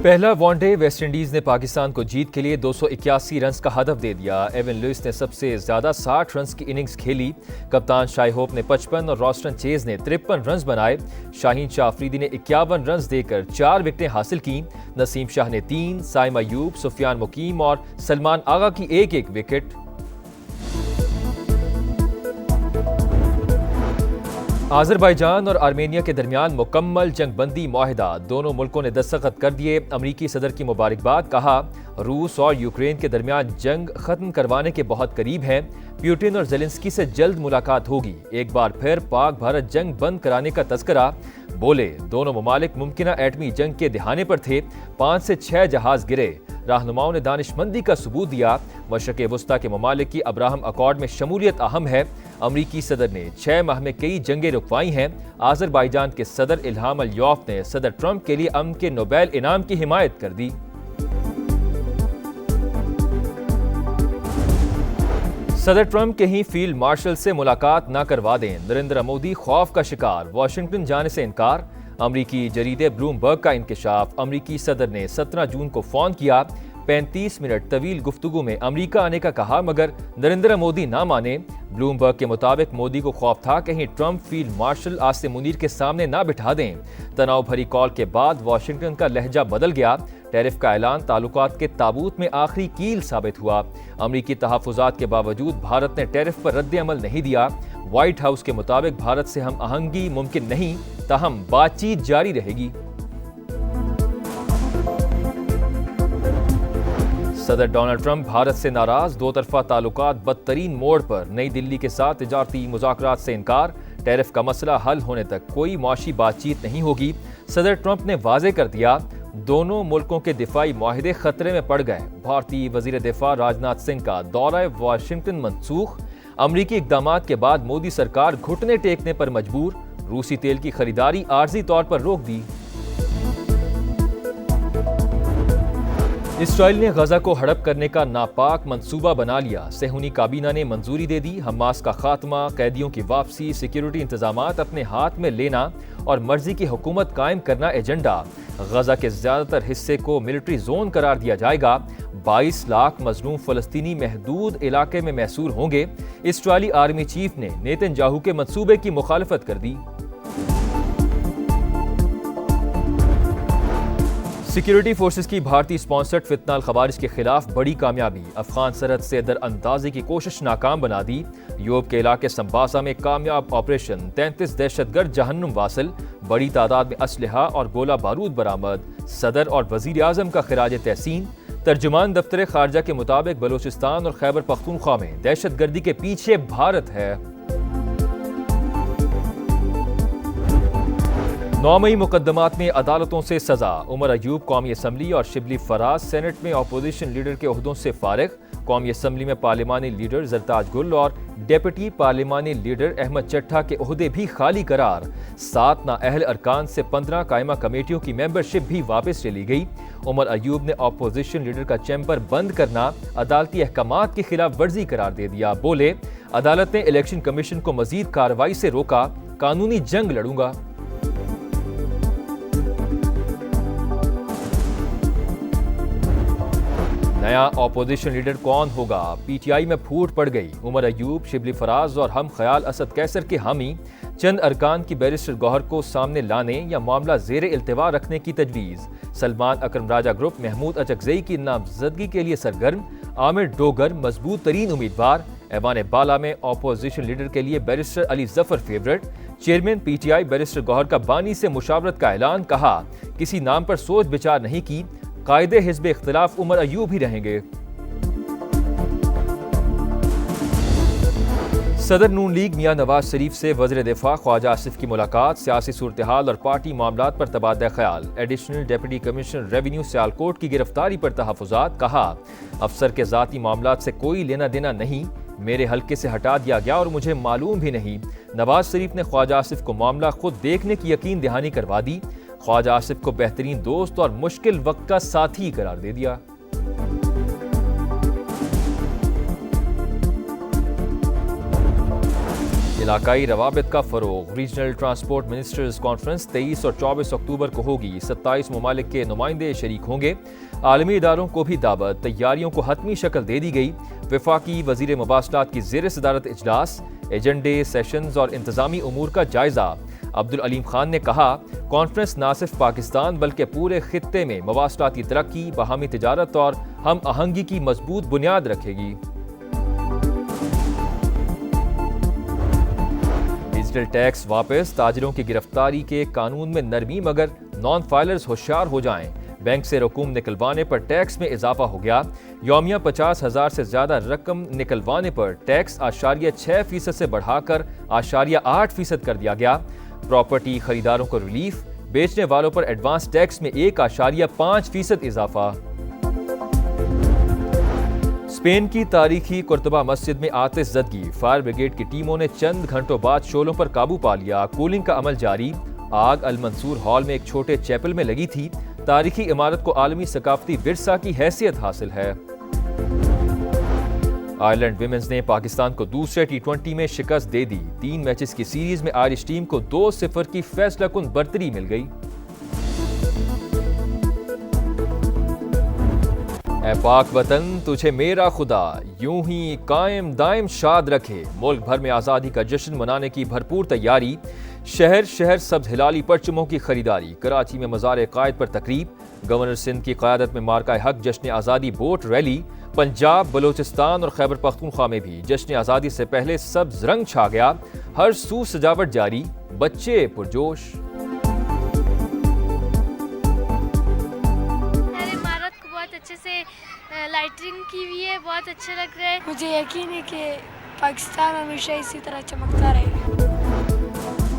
پہلا one day West Indies نے پاکستان کو جیت کے لیے 281 رنز کا ہدف دے دیا۔ ایون لوئس نے سب سے زیادہ 60 رنز کی اننگز کھیلی۔ کپتان شائی ہوپ نے 55 اور راسٹن چیز نے 53 رنز بنائے۔ شاہین شاہ افریدی نے 51 رنز دے کر 4 وکٹیں حاصل کیں۔ نسیم شاہ نے 3، سائم ایوب، سفیان مقیم اور سلمان آغا کی ایک ایک وکٹ۔ آذربائیجان اور آرمینیا کے درمیان مکمل جنگ بندی معاہدہ، دونوں ملکوں نے دستخط کر دیے۔ امریکی صدر کی مبارکباد، کہا روس اور یوکرین کے درمیان جنگ ختم کروانے کے بہت قریب ہیں۔ پیوٹن اور زیلنسکی سے جلد ملاقات ہوگی۔ ایک بار پھر پاک بھارت جنگ بند کرانے کا تذکرہ، بولے دونوں ممالک ممکنہ ایٹمی جنگ کے دہانے پر تھے۔ 5 سے 6 جہاز گرے، رہنماؤں نے دانش مندی کا ثبوت دیا۔ مشرق وسطیٰ کے ممالک کی ابراہم اکارڈ میں شمولیت اہم ہے۔ امریکی صدر نے 6 ماہ میں کئی جنگیں رکوائی ہیں۔ آذربائیجان کے صدر الہام الیوف نے صدر ٹرمپ کے لیے امن کے نوبیل انعام کی حمایت کر دی۔ صدر ٹرمپ کہیں فیلڈ مارشل سے ملاقات نہ کروا دیں، نریندر مودی خوف کا شکار، واشنگٹن جانے سے انکار۔ امریکی جریدے بلومبرگ کا انکشاف، امریکی صدر نے 17 جون کو فون کیا، 35 منٹ طویل گفتگو میں امریکہ آنے کا کہا مگر نریندر مودی نہ مانے۔ بلومبرگ کے مطابق مودی کو خوف تھا کہیں Trump field marshal Asim Munir کے سامنے نہ بٹھا دیں۔ تناؤ بھری کال کے بعد واشنگٹن کا لہجہ بدل گیا۔ ٹیرف کا اعلان تعلقات کے تابوت میں آخری کیل ثابت ہوا۔ امریکی تحفظات کے باوجود بھارت نے ٹیرف پر رد عمل نہیں دیا۔ وائٹ ہاؤس کے مطابق بھارت سے ہم آہنگی ممکن نہیں، تاہم بات چیت جاری رہے گی۔ صدر ڈونلڈ ٹرمپ بھارت سے ناراض، دو طرفہ تعلقات بدترین موڑ پر، نئی دلی کے ساتھ تجارتی مذاکرات سے انکار۔ ٹیرف کا مسئلہ حل ہونے تک کوئی معاشی بات چیت نہیں ہوگی۔ صدر ٹرمپ نے واضح کر دیا دونوں ملکوں کے دفاعی معاہدے خطرے میں پڑ گئے۔ بھارتی وزیر دفاع راجناتھ سنگھ کا دورہ واشنگٹن منسوخ۔ امریکی اقدامات کے بعد مودی سرکار گھٹنے ٹیکنے پر مجبور، روسی تیل کی خریداری عارضی طور پر روک دی۔ اسرائیل نے غزہ کو ہڑپ کرنے کا ناپاک منصوبہ بنا لیا، صہیونی کابینہ نے منظوری دے دی۔ حماس کا خاتمہ، قیدیوں کی واپسی، سیکیورٹی انتظامات اپنے ہاتھ میں لینا اور مرضی کی حکومت قائم کرنا ایجنڈا۔ غزہ کے زیادہ تر حصے کو ملٹری زون قرار دیا جائے گا۔ 22 لاکھ مظلوم فلسطینی محدود علاقے میں محصور ہوں گے۔ اسرائیلی آرمی چیف نے نیتن یاہو کے منصوبے کی مخالفت کر دی۔ سیکیورٹی فورسز کی بھارتی اسپانسرڈ فتنہ الخوارج کے خلاف بڑی کامیابی، افغان سرحد سے در اندازی کی کوشش ناکام بنا دی۔ یوب کے علاقے سمباسا میں کامیاب آپریشن، 33 دہشت گرد جہنم واصل، بڑی تعداد میں اسلحہ اور گولہ بارود برآمد، صدر اور وزیر اعظم کا خراج تحسین۔ ترجمان دفتر خارجہ کے مطابق بلوچستان اور خیبر پختونخوا میں دہشت گردی کے پیچھے بھارت ہے۔ 9 مئی مقدمات میں عدالتوں سے سزا، عمر ایوب قومی اسمبلی اور شبلی فراز سینٹ میں اپوزیشن لیڈر کے عہدوں سے فارغ۔ قومی اسمبلی میں پارلیمانی لیڈر زرتاج گل اور ڈیپٹی پارلیمانی لیڈر احمد چٹھا کے عہدے بھی خالی قرار۔ 7 نااہل ارکان سے 15 قائمہ کمیٹیوں کی ممبرشپ بھی واپس لے لی گئی۔ عمر ایوب نے اپوزیشن لیڈر کا چیمبر بند کرنا عدالتی احکامات کی خلاف ورزی قرار دے دیا، بولے عدالت نے الیکشن کمیشن کو مزید کارروائی سے روکا، قانونی جنگ لڑوں گا۔ نیا اپوزیشن لیڈر کون ہوگا؟ پی ٹی آئی میں پھوٹ پڑ گئی۔ عمر ایوب، شبلی فراز اور ہم خیال اسد کیسر کے حامی، چند ارکان کی بیرسٹر گوہر کو سامنے لانے یا معاملہ زیر التوا رکھنے کی تجویز۔ سلمان اکرم راجہ گروپ محمود اچکزئی کی نامزدگی کے لیے سرگرم، عامر ڈوگر مضبوط ترین امیدوار۔ ایوان بالا میں اپوزیشن لیڈر کے لیے barrister Ali Zafar favourite. Chairman P T I barrister Gohar کا بانی سے مشاورت کا اعلان، کہا کسی نام پر سوچ بچار نہیں کی، قائد حزب اختلاف عمر ایوب ہی رہیں گے۔ صدر نون لیگ میاں نواز شریف سے وزیر دفاع خواجہ آصف کی ملاقات، سیاسی صورتحال اور پارٹی معاملات پر تبادلہ خیال۔ Additional deputy commissioner revenue Sialkot کی گرفتاری پر تحفظات، کہا افسر کے ذاتی معاملات سے کوئی لینا دینا نہیں، میرے حلقے سے ہٹا دیا گیا اور مجھے معلوم بھی نہیں۔ نواز شریف نے خواجہ آصف کو معاملہ خود دیکھنے کی یقین دہانی کروا دی، خواجہ آصف کو بہترین دوست اور مشکل وقت کا ساتھی قرار دے دیا۔ علاقائی روابط کا فروغ، ریجنل ٹرانسپورٹ منسٹرز کانفرنس 23 اور 24 اکتوبر کو ہوگی۔ 27 ممالک کے نمائندے شریک ہوں گے۔ عالمی اداروں کو بھی دعوت، تیاریوں کو حتمی شکل دے دی گئی۔ وفاقی وزیر مواصلات کی زیر صدارت اجلاس، ایجنڈے، سیشنز اور انتظامی امور کا جائزہ۔ عبدالعلیم خان نے کہا، کانفرنس نہ صرف پاکستان بلکہ پورے خطے میں مواصلاتی ترقی، باہمی تجارت اور ہم آہنگی کی مضبوط بنیاد رکھے گی۔ ڈیجیٹل ٹیکس واپس، تاجروں کی گرفتاری کے قانون میں نرمی مگر نان فائلرز ہوشیار ہو جائیں۔ بینک سے رقوم نکلوانے پر ٹیکس میں اضافہ ہو گیا۔ یومیہ 50,000 سے زیادہ رقم نکلوانے پر ٹیکس 6% سے بڑھا کر 8% کر دیا گیا۔ پراپرٹی خریداروں کو ریلیف، بیچنے والوں پر ایڈوانس ٹیکس میں 1.5% اضافہ۔ اسپین کی تاریخی قرطبہ مسجد میں آتش زدگی، فائر بریگیڈ کی ٹیموں نے چند گھنٹوں بعد شعلوں پر قابو پا لیا۔ کولنگ کا عمل جاری۔ آگ المنصور ہال میں ایک چھوٹے چیپل میں لگی تھی۔ تاریخی عمارت کو عالمی ثقافتی ورثہ کی حیثیت حاصل ہے۔ آئرلینڈ ویمنز نے پاکستان کو دوسرے T20 میں شکست دے دی۔ 3 میچز کی سیریز میں آئرش ٹیم کو 2-0 کی فیصلہ کن برتری مل گئی۔ اے پاک وطن تجھے میرا خدا یوں ہی قائم دائم شاد رکھے۔ ملک بھر میں آزادی کا جشن منانے کی بھرپور تیاری۔ شہر شہر سبز ہلالی پرچموں کی خریداری۔ کراچی میں مزار قائد پر تقریب۔ گورنر سندھ کی قیادت میں مارکہ حق جشن آزادی بوٹ ریلی۔ پنجاب، بلوچستان اور خیبر پختونخوا میں بھی جشن آزادی سے پہلے سبز رنگ چھا گیا۔ ہر سو سجاوٹ جاری، بچے پرجوش۔ عمارت کو بہت اچھے سے لائٹنگ کی ہوئی ہے، بہت اچھا لگ رہا ہے۔ مجھے یقین ہے کہ پاکستان ہمیشہ اسی طرح چمکتا رہے گا۔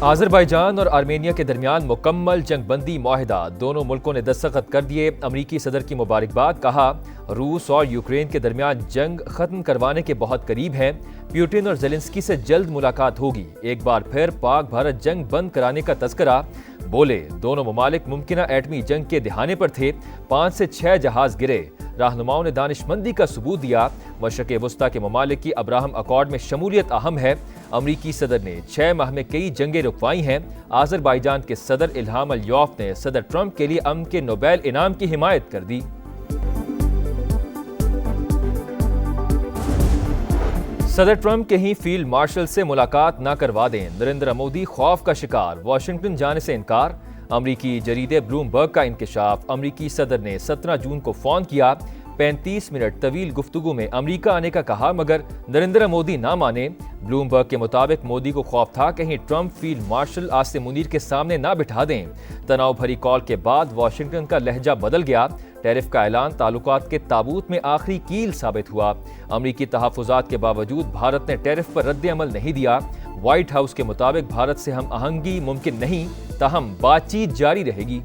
آذربائیجان اور آرمینیا کے درمیان مکمل جنگ بندی معاہدہ، دونوں ملکوں نے دستخط کر دیے۔ امریکی صدر کی مبارکباد، کہا روس اور یوکرین کے درمیان جنگ ختم کروانے کے بہت قریب ہیں۔ پیوٹن اور زیلنسکی سے جلد ملاقات ہوگی۔ ایک بار پھر پاک بھارت جنگ بند کرانے کا تذکرہ۔ بولے دونوں ممالک ممکنہ ایٹمی جنگ کے دہانے پر تھے۔ 5 سے 6 جہاز گرے۔ رہنماؤں نے دانش مندی کا ثبوت دیا۔ مشرق وسطیٰ کے ممالک کی ابراہم اکارڈ میں شمولیت اہم ہے۔ امریکی صدر نے 6 ماہ میں کئی جنگیں رکوائی ہیں۔ آذربائیجان کے صدر الہام الیوف نے صدر ٹرمپ کے لیے امن کے نوبیل انعام کی حمایت کر دی۔ صدر ٹرمپ کہیں فیلڈ مارشل سے ملاقات نہ کروا دیں، نریندر مودی خوف کا شکار، واشنگٹن جانے سے انکار۔ امریکی جریدے بلوم برگ کا انکشاف، امریکی صدر نے 17 جون کو فون کیا۔ 35 منٹ طویل گفتگو میں امریکہ آنے کا کہا مگر نریندر مودی نہ مانے۔ بلوم برگ کے مطابق مودی کو خوف تھا کہیں Trump field marshal Asim Munir کے سامنے نہ بٹھا دیں۔ تناؤ بھری کال کے بعد واشنگٹن کا لہجہ بدل گیا۔ ٹیرف کا اعلان تعلقات کے تابوت میں آخری کیل ثابت ہوا۔ امریکی تحفظات کے باوجود بھارت نے ٹیرف پر رد عمل نہیں دیا۔ وائٹ ہاؤس کے مطابق بھارت سے ہم آہنگی ممکن نہیں، تاہم بات چیت جاری رہے گی۔